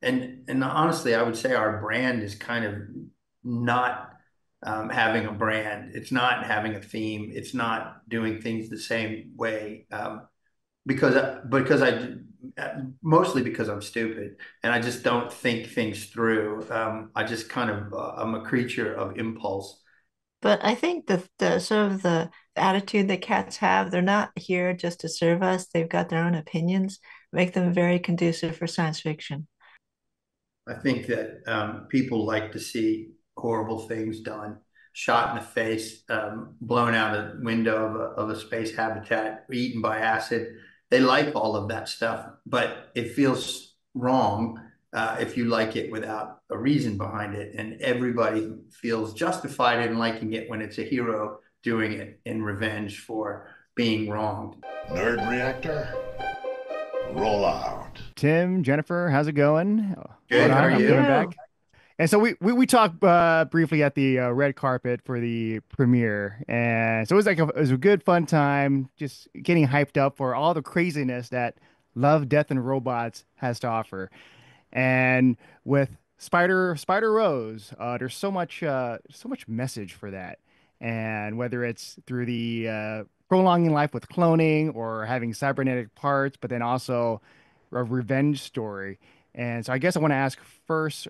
And honestly, I would say our brand is kind of not having a brand. It's not having a theme. It's not doing things the same way. Because I mostly because I'm stupid and I just don't think things through. I just kind of I'm a creature of impulse. But I think the sort of the attitude that cats have, they're not here just to serve us. They've got their own opinions, make them very conducive for science fiction. I think that people like to see horrible things done, shot in the face, blown out a window of a space habitat, eaten by acid. They like all of that stuff, but it feels wrong if you like it without a reason behind it. And everybody feels justified in liking it when it's a hero doing it in revenge for being wronged. Nerd Reactor, roll out. Tim, Jennifer, how's it going? Hold Good, how are on, I'm Thank coming you? you. back. And so we talked briefly at the red carpet for the premiere, and so it was a good fun time, just getting hyped up for all the craziness that Love, Death, and Robots has to offer. And with Spider Rose, there's so much message for that, and whether it's through the prolonging life with cloning or having cybernetic parts, but then also a revenge story. And so I guess I want to ask first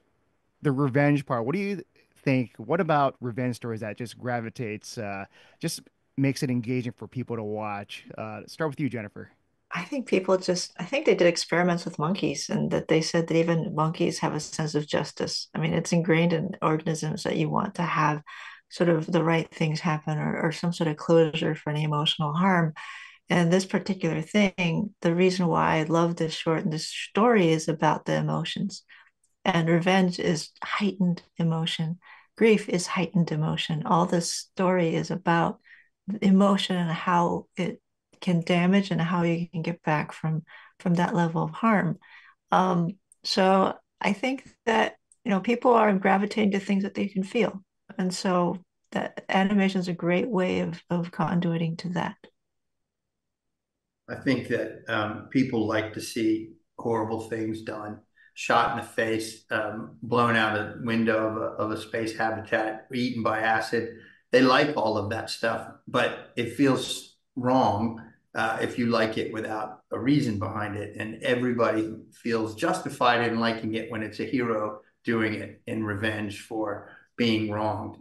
the revenge part. What do you think? What about revenge stories that just gravitates, just makes it engaging for people to watch? Start with you, Jennifer. I think they did experiments with monkeys and that they said that even monkeys have a sense of justice. I mean, it's ingrained in organisms that you want to have sort of the right things happen or some sort of closure for any emotional harm. And this particular thing, the reason why I love this short and this story is about the emotions. And revenge is heightened emotion. Grief is heightened emotion. All this story is about emotion and how it can damage and how you can get back from that level of harm. So I think that people are gravitating to things that they can feel, and so that animation is a great way of conduiting to that. I think that people like to see horrible things done, shot in the face, blown out a window of a space habitat, eaten by acid. They like all of that stuff, but it feels wrong if you like it without a reason behind it. And everybody feels justified in liking it when it's a hero doing it in revenge for being wronged.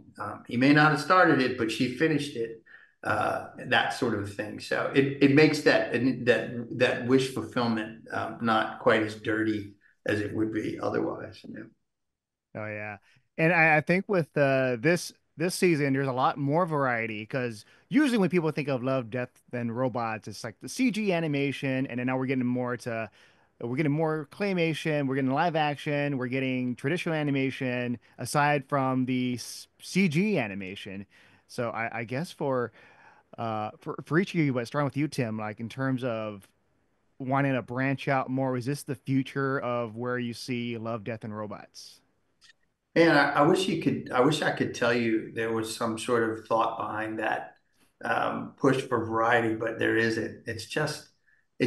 He may not have started it, but she finished it, that sort of thing. So it makes that wish fulfillment not quite as dirty as it would be otherwise. You know? Oh yeah, and I think with this season, there's a lot more variety because usually when people think of Love, Death, then Robots, it's like the CG animation, and then now we're getting more claymation, we're getting live action, we're getting traditional animation aside from the CG animation. So I guess for each of you, but starting with you, Tim, like in terms of wanting to branch out more, is this the future of where you see Love, Death, and Robots? And I wish you could. I wish I could tell you there was some sort of thought behind that push for variety, but there isn't. They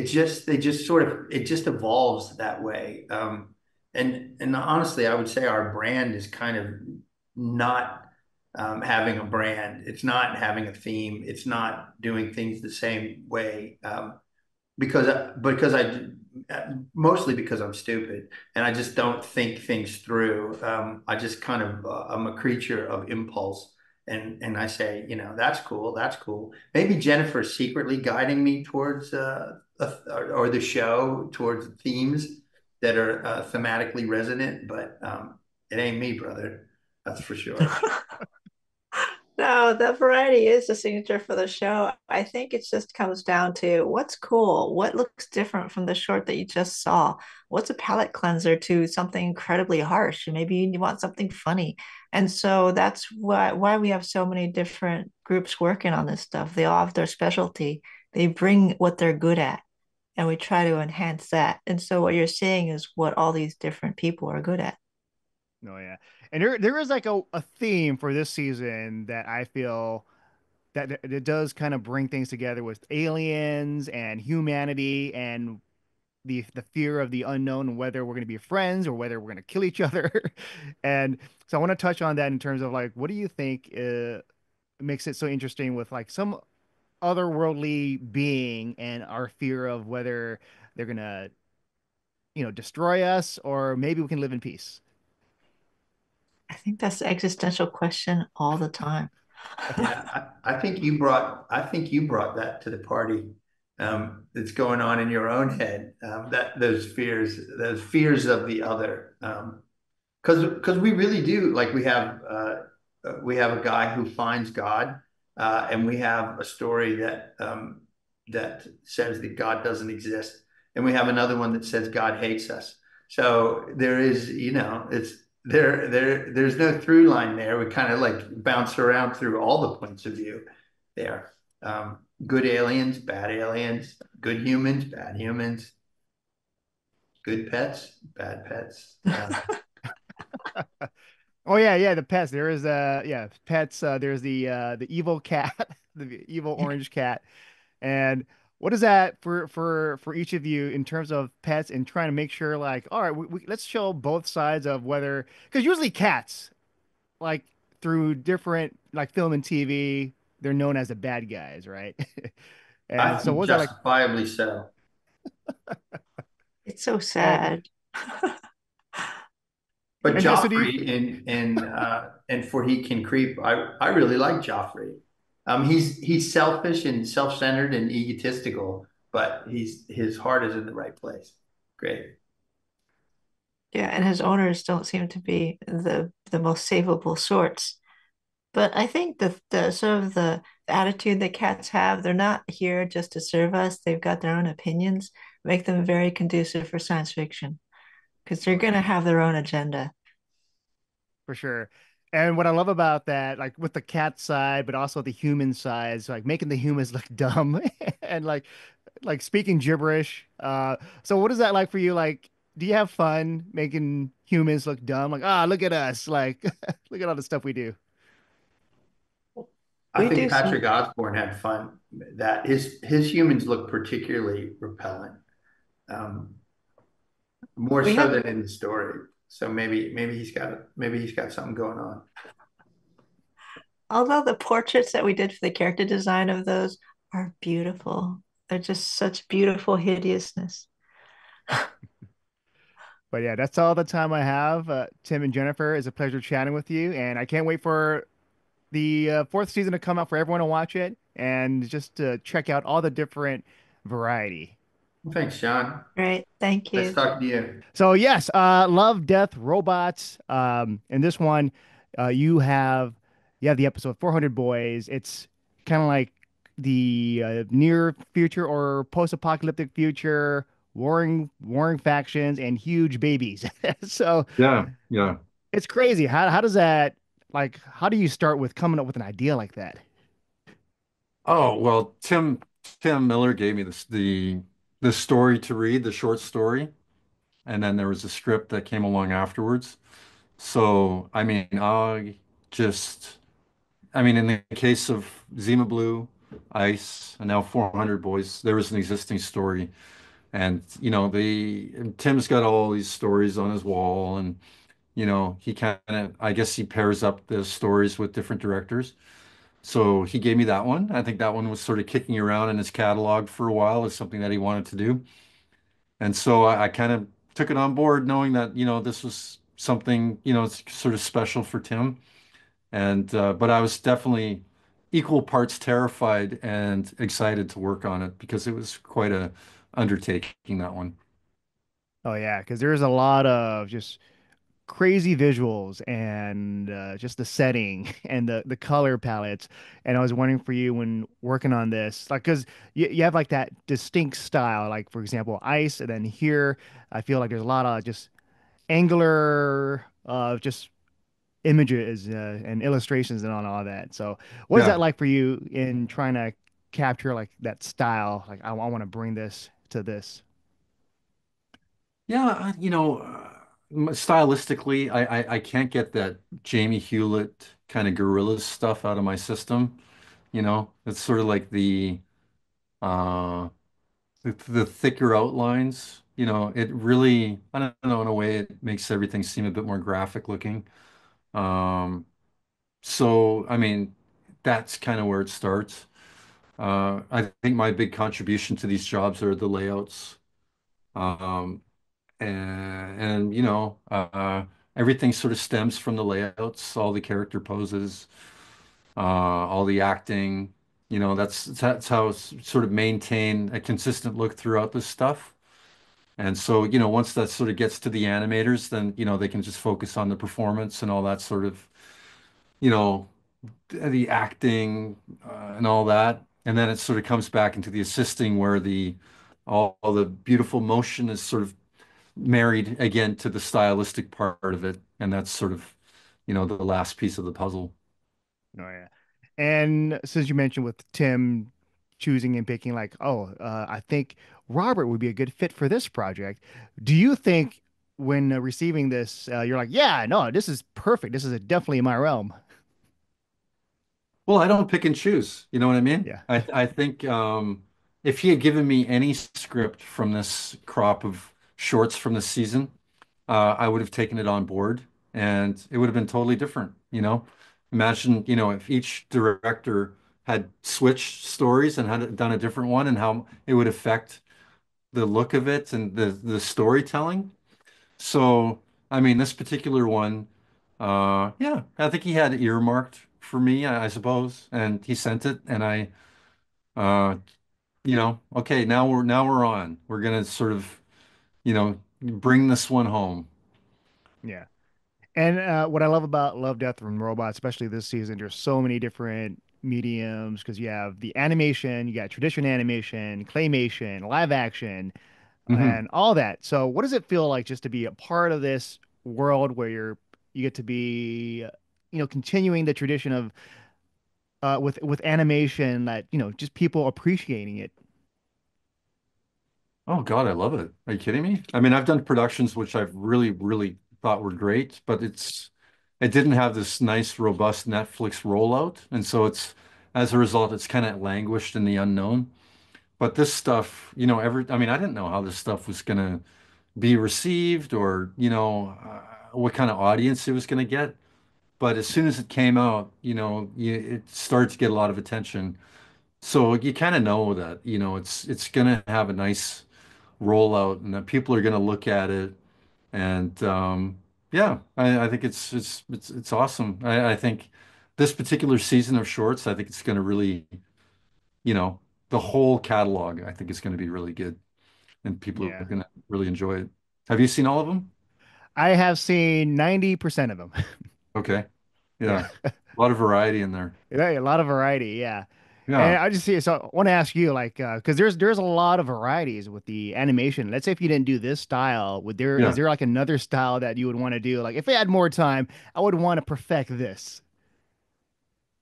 just sort of, it just evolves that way. And honestly, I would say our brand is kind of not having a brand. It's not having a theme. It's not doing things the same way. Because I mostly because I'm stupid and I just don't think things through. I just kind of I'm a creature of impulse, and I say, that's cool, that's cool. Maybe Jennifer's secretly guiding me towards or the show towards themes that are thematically resonant, but it ain't me, brother. That's for sure. No, the variety is the signature for the show. I think it just comes down to what's cool, what looks different from the short that you just saw. What's a palate cleanser to something incredibly harsh? And maybe you want something funny. And so that's why we have so many different groups working on this stuff. They all have their specialty. They bring what they're good at, and we try to enhance that. And so what you're seeing is what all these different people are good at. Oh yeah. And there is like a theme for this season that I feel that it does kind of bring things together with aliens and humanity and the fear of the unknown and whether we're going to be friends or whether we're going to kill each other. And so I want to touch on that in terms of like, what do you think makes it so interesting with like some otherworldly being and our fear of whether they're going to, destroy us or maybe we can live in peace. I think that's the existential question all the time. Yeah, I think you brought that to the party. That's going on in your own head. That those fears of the other. Because we really do like we have a guy who finds God, and we have a story that says that God doesn't exist, and we have another one that says God hates us. So there is, it's there's no through line there. We kind of like bounce around through all the points of view there. Good aliens, bad aliens, good humans, bad humans, good pets, bad pets. Oh yeah, yeah, the pets. There is yeah, pets. There's the evil cat, the evil orange cat. And what is that for each of you in terms of pets and trying to make sure like, all right, let's show both sides of whether because usually cats like through different like film and TV, they're known as the bad guys, right? I And so what think was that like? justifiably so. It's so And sad. But and so do you Joffrey and for he can creep, I really like Joffrey. He's selfish and self-centered and egotistical, but his heart is in the right place. Great. Yeah, and his owners don't seem to be the most savable sorts. But I think the sort of the attitude that cats have, they're not here just to serve us. They've got their own opinions, make them very conducive for science fiction because they're gonna have their own agenda. for sure. And what I love about that, like with the cat side, but also the human side, is like making the humans look dumb and like speaking gibberish. So what is that like for you? Like, do you have fun making humans look dumb? Like, look at us, like look at all the stuff we do. I We think do some Patrick Osborne had fun. That his humans look particularly repellent, um, more we so have than in the story. So maybe he's got something going on. although the portraits that we did for the character design of those are beautiful. They're just such beautiful hideousness. But yeah, that's all the time I have. Tim and Jennifer, it's a pleasure chatting with you, and I can't wait for the fourth season to come out for everyone to watch it and just to check out all the different variety. Well, thanks, Sean. Right. Thank Nice you. talking to you. So yes, Love, Death, Robots. In this one, you have the episode 400 Boys. It's kind of like the near future or post-apocalyptic future, warring factions and huge babies. So Yeah, yeah. it's crazy. How does that like? How do you start with coming up with an idea like that? Oh, well, Tim Miller gave me the story to read, the short story, and then there was a script that came along afterwards. So, I mean, just I mean, in the case of Zima Blue, Ice, and now 400 Boys, there was an existing story. And, Tim's got all these stories on his wall, and, he kind of, I guess he pairs up the stories with different directors. So he gave me that one. I think that one was sort of kicking around in his catalog for a while as something that he wanted to do. And so I kind of took it on board knowing that, this was something, sort of special for Tim. And but I was definitely equal parts terrified and excited to work on it because it was quite a undertaking, that one. Oh yeah, because there's a lot of just crazy visuals and just the setting and the color palettes. And I was wondering for you when working on this, like, because you have like that distinct style, like for example, Ice, and then here I feel like there's a lot of just angular, just images and illustrations and all that. So, what is that Yeah. like for you in trying to capture like that style? Like, I want to bring this to this. Yeah, stylistically, I can't get that Jamie Hewlett kind of guerrillas stuff out of my system. It's sort of like uh the thicker outlines, it really, I don't know, in a way, it makes everything seem a bit more graphic looking. Um, so, I mean, that's kind of where it starts. I think my big contribution to these jobs are the layouts. Um, and everything sort of stems from the layouts, all the character poses, all the acting. That's how sort of maintain a consistent look throughout this stuff. And so, once that sort of gets to the animators, then, they can just focus on the performance and all that sort of, you know, the acting and all that. And then it sort of comes back into the assisting where all the beautiful motion is sort of married again to the stylistic part of it. And that's sort of, the last piece of the puzzle. Oh yeah. And since you mentioned with Tim choosing and picking, like, oh, I think Robert would be a good fit for this project. Do you think when receiving this, you're like, yeah, no, this is perfect. This is definitely in my realm. Well, I don't pick and choose. You know what I mean? Yeah. I think if he had given me any script from this crop of shorts from the season, I would have taken it on board and it would have been totally different. Imagine, if each director had switched stories and had done a different one and how it would affect the look of it and the storytelling. So, I mean, this particular one, yeah, I think he had it earmarked for me, I suppose, and he sent it, and uh, okay, now we're on. We're gonna sort of, bring this one home. Yeah. And what I love about Love, Death, and Robots, especially this season, there's so many different mediums because you have the animation, you got traditional animation, claymation, live action, Hmm. and all that. So, what does it feel like just to be a part of this world where you get to be, continuing the tradition of with animation that just people appreciating it. Oh God, I love it. Are you kidding me? I mean, I've done productions which I've really, really thought were great, but it didn't have this nice, robust Netflix rollout, and so as a result, it's kind of languished in the unknown. But this stuff, I mean, I didn't know how this stuff was gonna be received or, what kind of audience it was gonna get. But as soon as it came out, it started to get a lot of attention. So you kind of know that, it's gonna have a nice rollout and that people are gonna look at it. And yeah, I think it's awesome. I think this particular season of shorts, I think it's gonna really, you know, the whole catalog, I think is gonna be really good. And people are Yeah. going to really enjoy it. Have you seen all of them? I have seen 90% of them. Okay. Yeah. Yeah. A lot of variety in there. Yeah, a lot of variety, yeah. And Yeah. I just see, so I want to ask you, like, because there's a lot of varieties with the animation. Let's say if you didn't do this style, is Yeah. there like another style that you would want to do? Like, if I had more time, I would want to perfect this.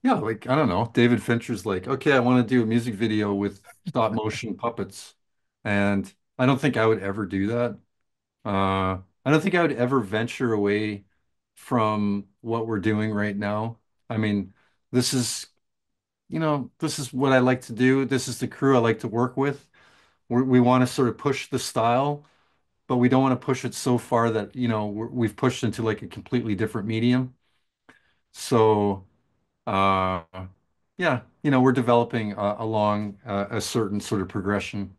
Yeah. Like, I don't know. David Fincher's like, okay, I want to do a music video with stop motion puppets. And I don't think I would ever do that. I don't think I would ever venture away from what we're doing right now. I mean, this is, this is what I like to do. This is the crew I like to work with. We want to sort of push the style, but we don't want to push it so far that, we've pushed into like a completely different medium. So, uh, yeah, we're developing along a certain sort of progression.